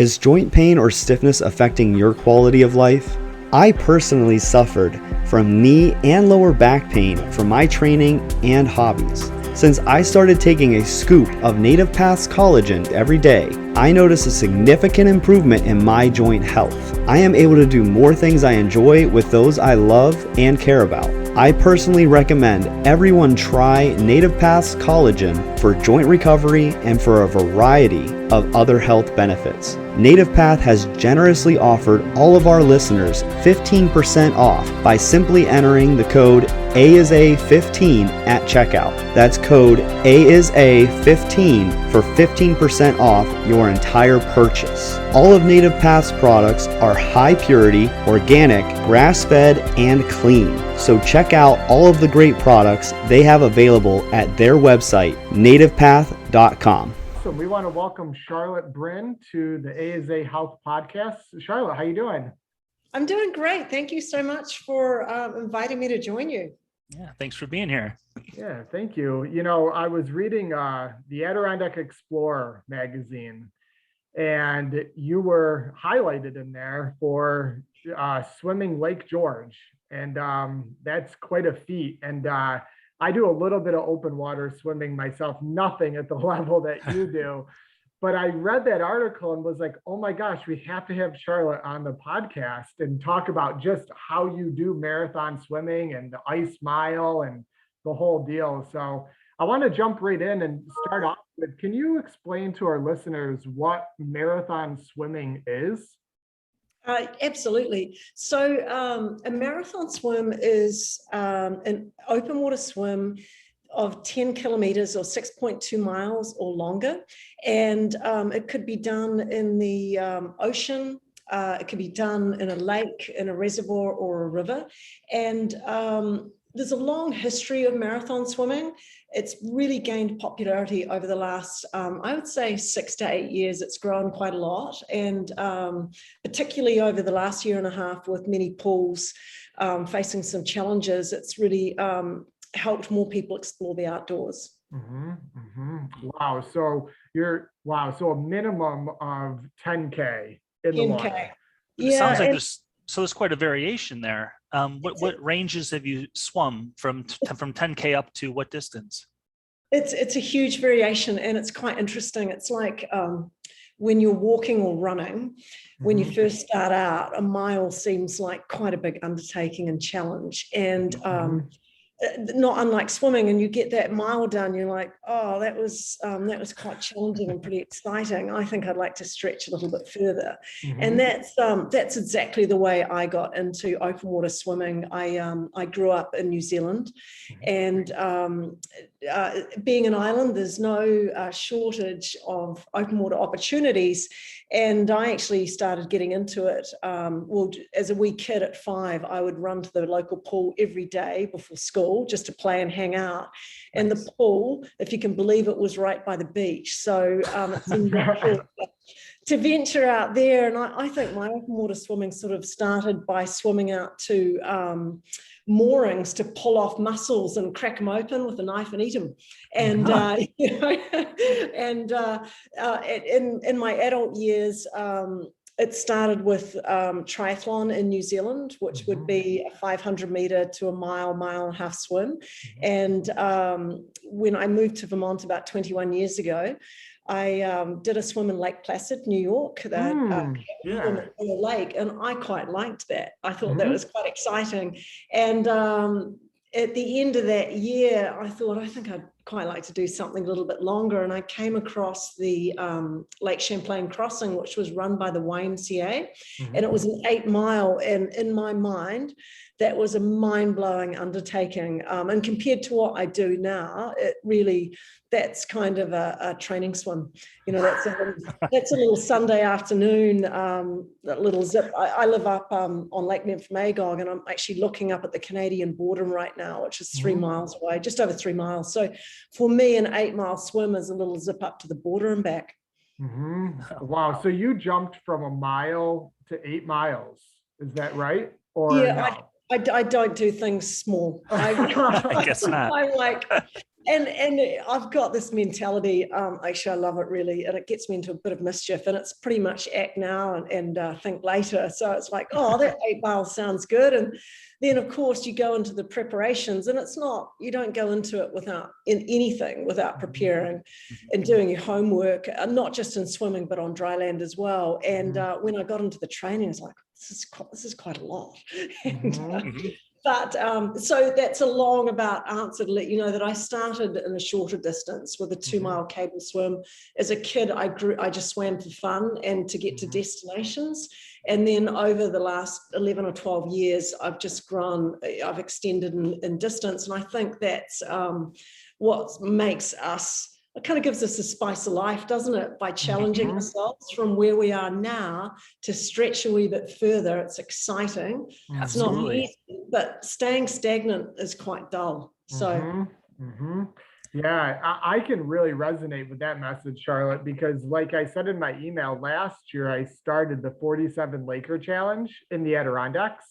Is joint pain or stiffness affecting your quality of life? I personally suffered from knee and lower back pain from my training and hobbies. Since I started taking a scoop of Native Path's collagen every day, I noticed a significant improvement in my joint health. I am able to do more things I enjoy with those I love and care about. I personally recommend everyone try Native Path's collagen for joint recovery and for a variety of other health benefits. Native Path has generously offered all of our listeners 15% off by simply entering the code AISA15 at checkout. That's code AISA15 for 15% off your entire purchase. All of Native Path's products are high purity, organic, grass-fed, and clean. So check out all of the great products they have available at their website, nativepath.com. So we want to welcome Charlotte Brynn to the AISA Health Podcast. Charlotte, how you doing? I'm doing great. Thank you so much for inviting me to join you. Yeah, thanks for being here. Yeah, thank you. You know, I was reading the Adirondack Explorer magazine, and you were highlighted in there for swimming Lake George. And that's quite a feat. And I do a little bit of open water swimming myself, nothing at the level that you do. But I read that article and was like, oh my gosh, we have to have Charlotte on the podcast and talk about just how you do marathon swimming and the ice mile and the whole deal. So I want to jump right in and start off with, can you explain to our listeners what marathon swimming is? Absolutely. So a marathon swim is an open water swim of 10 kilometers or 6.2 miles or longer. And it could be done in the ocean. It could be done in a lake, in a reservoir, or a river. And there's a long history of marathon swimming. It's really gained popularity over the last, I would say 6 to 8 years. It's grown quite a lot. And particularly over the last year and a half with many pools facing some challenges, it's really helped more people explore the outdoors. Wow. So So a minimum of 10K in the water. It sounds like there's quite a variation there. What ranges have you swum from 10K up to what distance? It's a huge variation, and it's quite interesting. It's like when you're walking or running, when you first start out, a mile seems like quite a big undertaking and challenge. And not unlike swimming, and you get that mile done, you're like, oh, that was quite challenging and pretty exciting. I think I'd like to stretch a little bit further. And that's exactly the way I got into open water swimming. I grew up in New Zealand, and being an island, there's no shortage of open water opportunities. And I actually started getting into it. Well, as a wee kid at 5, I would run to the local pool every day before school just to play and hang out. And the pool, if you can believe it, was right by the beach. So it's natural to venture out there. And I think my open water swimming sort of started by swimming out to moorings to pull off mussels and crack them open with a knife and eat them. And in my adult years, it started with triathlon in New Zealand, which would be a 500 meter to a mile and a half swim. And when I moved to Vermont about 21 years ago, I did a swim in Lake Placid, New York, on a lake, and I quite liked that. I thought that was quite exciting. And at the end of that year, I thought, I think I'd quite like to do something a little bit longer. And I came across the Lake Champlain crossing, which was run by the YMCA. And it was an 8 mile. And in my mind, that was a mind-blowing undertaking. And compared to what I do now, it really, that's kind of a training swim. You know, that's a little Sunday afternoon, that little zip. I live up on Lake Nymphomagog, and I'm actually looking up at the Canadian border right now, which is 3 miles away, just over 3 miles. So for me, an 8 mile swim is a little zip up to the border and back. Wow. So you jumped from a mile to 8 miles. Is that right? Or yeah, no? I don't do things small. I guess not. I'm like And I've got this mentality, actually I love it really, and it gets me into a bit of mischief, and it's pretty much act now and think later. So it's like, oh, that 8 mile sounds good. And then of course you go into the preparations, and it's not, you don't go into it without preparing and doing your homework, not just in swimming, but on dry land as well. And when I got into the training, I was like, this is quite a lot. And, but so that's a long about answer to let you know that I started in a shorter distance with a 2 mile cable swim. As a kid, I just swam for fun and to get to destinations. And then over the last 11 or 12 years, I've just grown, I've extended in distance. And I think that's what makes us, it kind of gives us a spice of life, doesn't it? By challenging ourselves from where we are now to stretch a wee bit further. It's exciting. It's not easy, but staying stagnant is quite dull. So, yeah, I can really resonate with that message, Charlotte, because like I said in my email last year, I started the 47 Laker Challenge in the Adirondacks.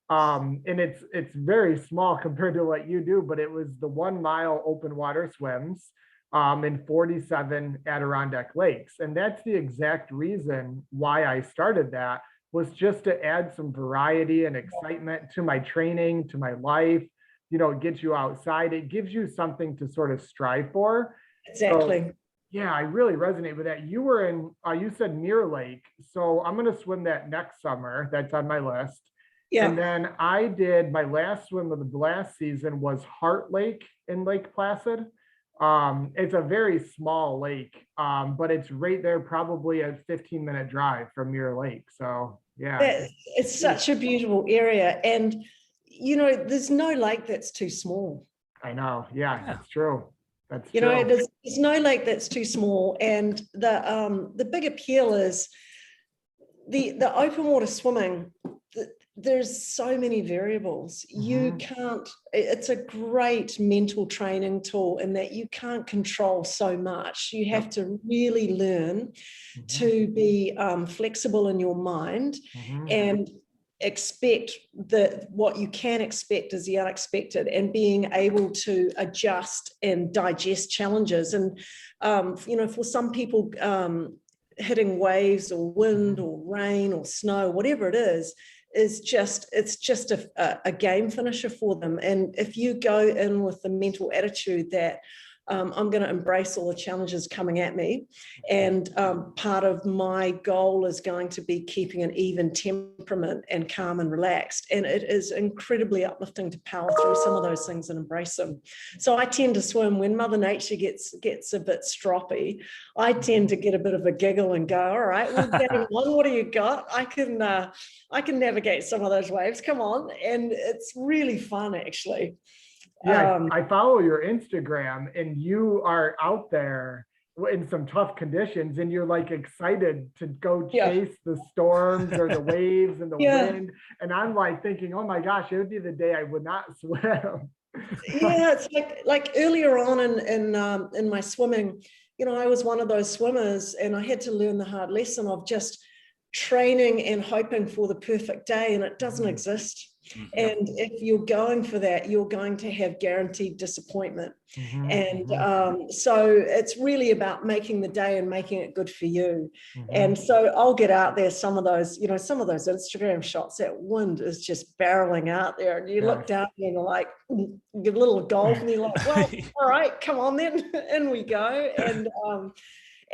And it's very small compared to what you do, but it was the 1 mile open water swims in 47 Adirondack lakes. And that's the exact reason why I started that, was just to add some variety and excitement to my training, to my life. You know, it gets you outside. It gives you something to sort of strive for. exactly. So, yeah, I really resonate with that. You were in, you said Mirror Lake. So I'm going to swim that next summer. That's on my list. Yeah. And then I did, my last swim of the last season was Heart Lake in Lake Placid. It's a very small lake, but it's right there, probably a 15-minute drive from Mirror Lake. So yeah, it's such a beautiful area. And, you know, there's no lake that's too small. I know. Yeah, that's true. That's You true. know, there's no lake that's too small. And the big appeal is the open water swimming. There's so many variables. You can't, it's a great mental training tool in that you can't control so much. You have to really learn to be flexible in your mind and expect that what you can expect is the unexpected, and being able to adjust and digest challenges. And, you know, for some people, hitting waves or wind or rain or snow, whatever it is just, it's just a game finisher for them. And if you go in with the mental attitude that I'm going to embrace all the challenges coming at me, and part of my goal is going to be keeping an even temperament and calm and relaxed, and it is incredibly uplifting to power through some of those things and embrace them. So I tend to swim when Mother Nature gets a bit stroppy. I tend to get a bit of a giggle and go, all right, well, game one, what do you got? I can navigate some of those waves, come on. And it's really fun, actually. Yeah, I follow your Instagram, and you are out there in some tough conditions, and you're like excited to go chase the storms or the waves and the wind. And I'm like thinking, oh my gosh, it would be the day I would not swim. Yeah, it's like earlier on in my swimming, you know, I was one of those swimmers, and I had to learn the hard lesson of just training and hoping for the perfect day, and it doesn't exist. And if you're going for that, you're going to have guaranteed disappointment. And so it's really about making the day and making it good for you. And so I'll get out there, some of those, you know, some of those Instagram shots, that wind is just barreling out there, and you look down and you're like, give a little golf, and you're like, well, all right, come on then, in we go.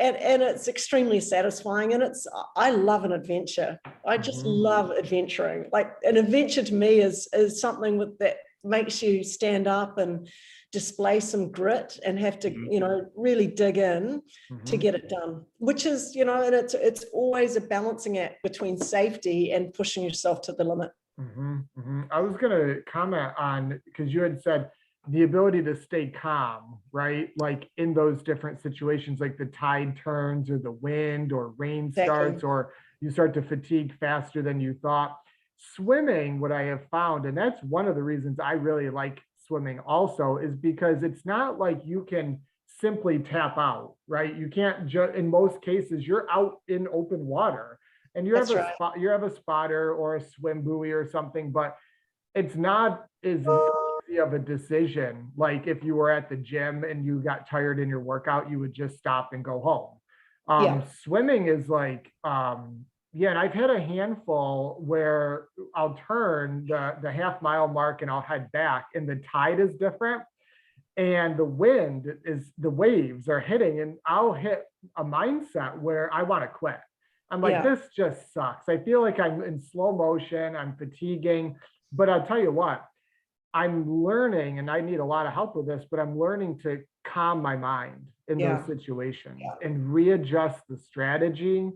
And it's extremely satisfying, and I love an adventure. I just love adventuring. Like, an adventure to me is something that makes you stand up and display some grit and have to, you know, really dig in to get it done, which is, you know, and it's always a balancing act between safety and pushing yourself to the limit. I was going to comment on, because you had said the ability to stay calm, right? Like in those different situations, like the tide turns or the wind or rain starts, or you start to fatigue faster than you thought. Swimming, what I have found, and that's one of the reasons I really like swimming also, is because it's not like you can simply tap out, right? You can't in most cases, you're out in open water, and you have you have a spotter or a swim buoy or something, but it's not as easy of a decision. Like if you were at the gym and you got tired in your workout, you would just stop and go home. Yeah. Swimming is like, yeah, and I've had a handful where I'll turn the half mile mark and I'll head back, and the tide is different. And the wind is, the waves are hitting, and I'll hit a mindset where I want to quit. I'm like, Yeah. this just sucks. I feel like I'm in slow motion, I'm fatiguing. But I'll tell you what, I'm learning, and I need a lot of help with this, but I'm learning to calm my mind in Yeah. those situations Yeah. and readjust the strategy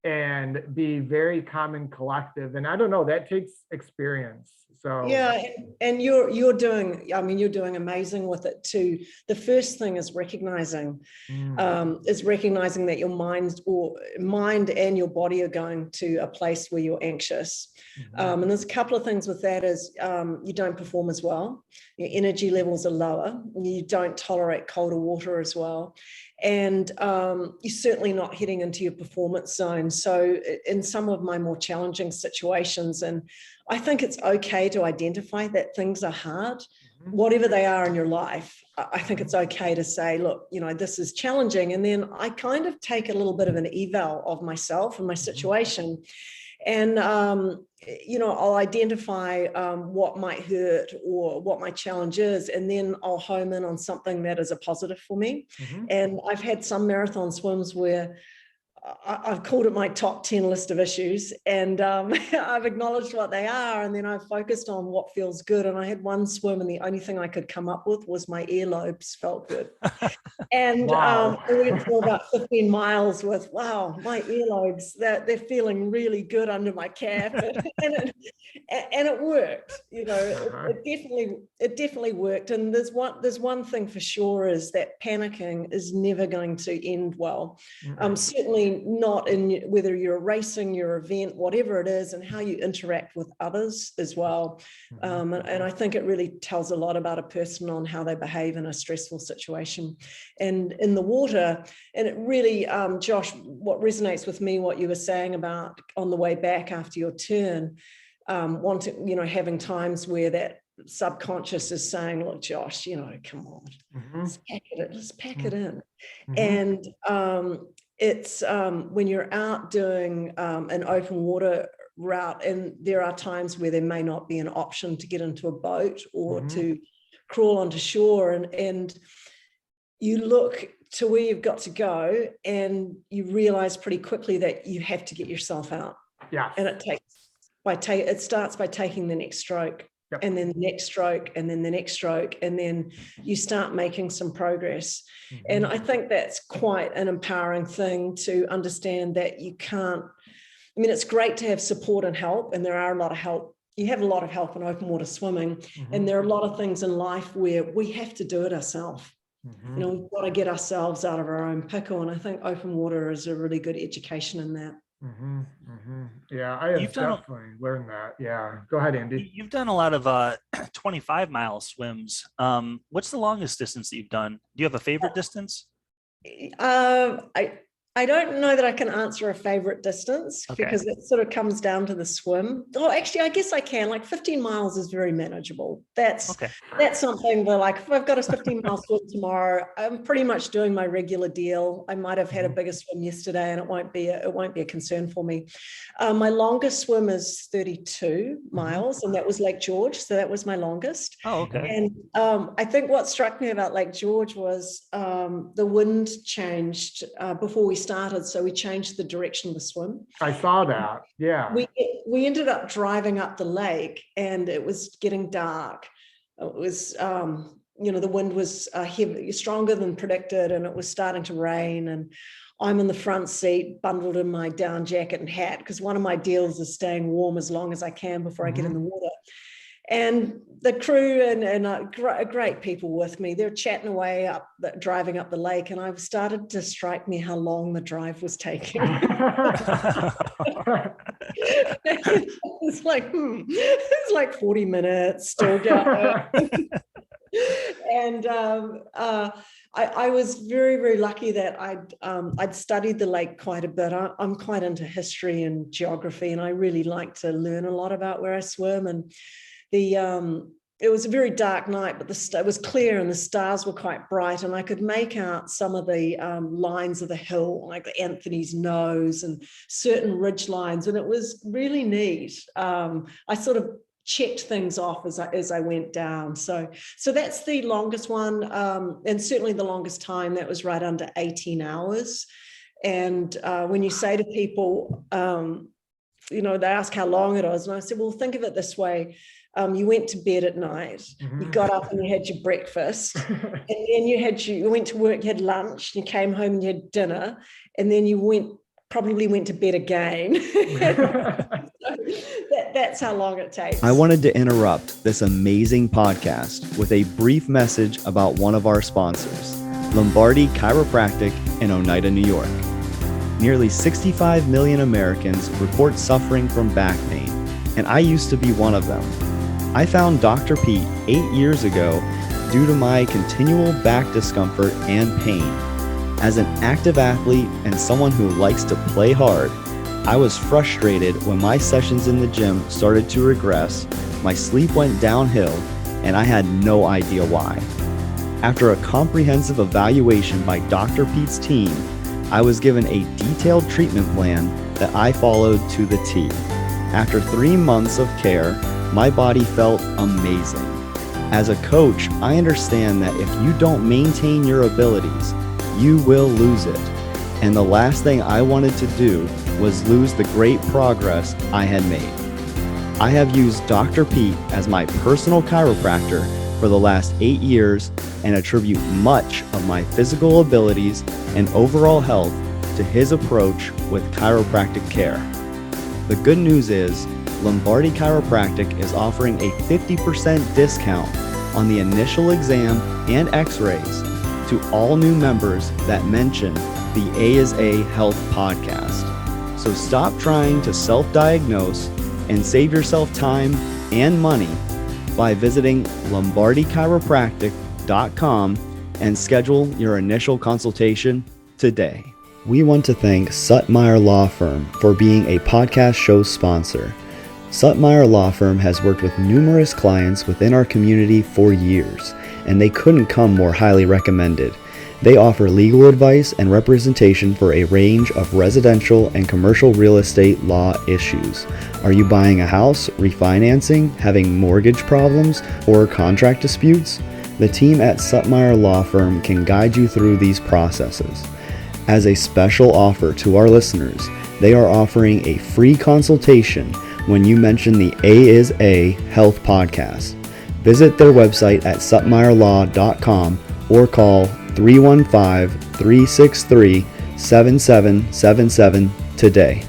and be very calm and collective. And I don't know, that takes experience. So Yeah, and you're doing, I mean, you're doing amazing with it too. The first thing is recognizing that your mind and your body are going to a place where you're anxious. And there's a couple of things with that is you don't perform as well. Your energy levels are lower. You don't tolerate colder water as well. And you're certainly not heading into your performance zone. So in some of my more challenging situations, and I think it's okay to identify that things are hard, whatever they are in your life. I think it's okay to say, look, you know, this is challenging. And then I kind of take a little bit of an eval of myself and my situation. And, you know, I'll identify what might hurt or what my challenge is, and then I'll home in on something that is a positive for me. And I've had some marathon swims where I've called it my top 10 list of issues, and I've acknowledged what they are, and then I've focused on what feels good. And I had one swim, and the only thing I could come up with was my earlobes felt good. And wow. I went for about 15 miles with, wow, my earlobes, they're feeling really good under my cap. And it worked, you know, it definitely worked. And there's one thing for sure, is that panicking is never going to end well. Certainly not in whether you're racing, your event, whatever it is, and how you interact with others as well. And I think it really tells a lot about a person on how they behave in a stressful situation. And in the water, and it really, Josh, what resonates with me, what you were saying about on the way back after your turn, wanting, you know, having times where that subconscious is saying, look, Josh, you know, come on, let's pack it in. And it's when you're out doing an open water route, and there are times where there may not be an option to get into a boat or to crawl onto shore, and you look to where you've got to go, and you realize pretty quickly that you have to get yourself out. Yeah. And it starts by taking the next stroke. Yep. And then the next stroke, and then the next stroke, and then you start making some progress. And I think that's quite an empowering thing, to understand that you can't, I mean, it's great to have support and help, and there are a lot of help. You have a lot of help in open water swimming, and there are a lot of things in life where we have to do it ourselves. You know, we've got to get ourselves out of our own pickle, and I think open water is a really good education in that. Yeah, I have definitely learned that. Yeah, go ahead, Andy. You've done a lot of 25-mile swims. What's the longest distance that you've done? Do you have a favorite distance? I don't know that I can answer a favorite distance, because it sort of comes down to the swim. Oh, actually, I guess I can. Like 15 miles is very manageable. That's something that, like, if I've got a 15-mile swim tomorrow, I'm pretty much doing my regular deal. I might have had a bigger swim yesterday, and it won't be a concern for me. My longest swim is 32 miles, and that was Lake George. So that was my longest. Oh, okay. And I think what struck me about Lake George was the wind changed before we started, so we changed the direction of the swim. I saw that. Yeah. We ended up driving up the lake, and it was getting dark. It was you know, the wind was heavy, stronger than predicted, and it was starting to rain, and I'm in the front seat, bundled in my down jacket and hat, because one of my deals is staying warm as long as I can before I get in the water. And the crew and great people with me, they're chatting away up, driving up the lake, and I've started to strike me how long the drive was taking. It's like 40 minutes still going. And I was very, very lucky that I'd studied the lake quite a bit. I'm quite into history and geography, and I really like to learn a lot about where I swim. And it was a very dark night, but it was clear and the stars were quite bright, and I could make out some of the lines of the hill, like Anthony's nose and certain ridge lines, and it was really neat. I sort of checked things off as I went down. So that's the longest one, and certainly the longest time. That was right under 18 hours. And when you say to people, they ask how long it was, and I said, well, think of it this way. You went to bed at night, you got up and you had your breakfast, and then you went to work, you had lunch, you came home and you had dinner, and then you probably went to bed again. That's how long it takes. I wanted to interrupt this amazing podcast with a brief message about one of our sponsors, Lombardi Chiropractic in Oneida, New York. Nearly 65 million Americans report suffering from back pain, and I used to be one of them. I found Dr. Pete 8 years ago due to my continual back discomfort and pain. As an active athlete and someone who likes to play hard, I was frustrated when my sessions in the gym started to regress, my sleep went downhill, and I had no idea why. After a comprehensive evaluation by Dr. Pete's team, I was given a detailed treatment plan that I followed to the T. After 3 months of care, my body felt amazing. As a coach, I understand that if you don't maintain your abilities, you will lose it. And the last thing I wanted to do was lose the great progress I had made. I have used Dr. Pete as my personal chiropractor for the last 8 years and attribute much of my physical abilities and overall health to his approach with chiropractic care. The good news is, Lombardi Chiropractic is offering a 50% discount on the initial exam and x-rays to all new members that mention the A is A Health podcast. So stop trying to self-diagnose and save yourself time and money by visiting lombardichiropractic.com and schedule your initial consultation today. We want to thank Suttmeyer Law Firm for being a podcast show sponsor. Suttmeyer Law Firm has worked with numerous clients within our community for years, and they couldn't come more highly recommended. They offer legal advice and representation for a range of residential and commercial real estate law issues. Are you buying a house, refinancing, having mortgage problems, or contract disputes? The team at Suttmeyer Law Firm can guide you through these processes. As a special offer to our listeners, they are offering a free consultation when you mention the A is A Health podcast. Visit their website at suttmeyerlaw.com or call 315-363-7777 today.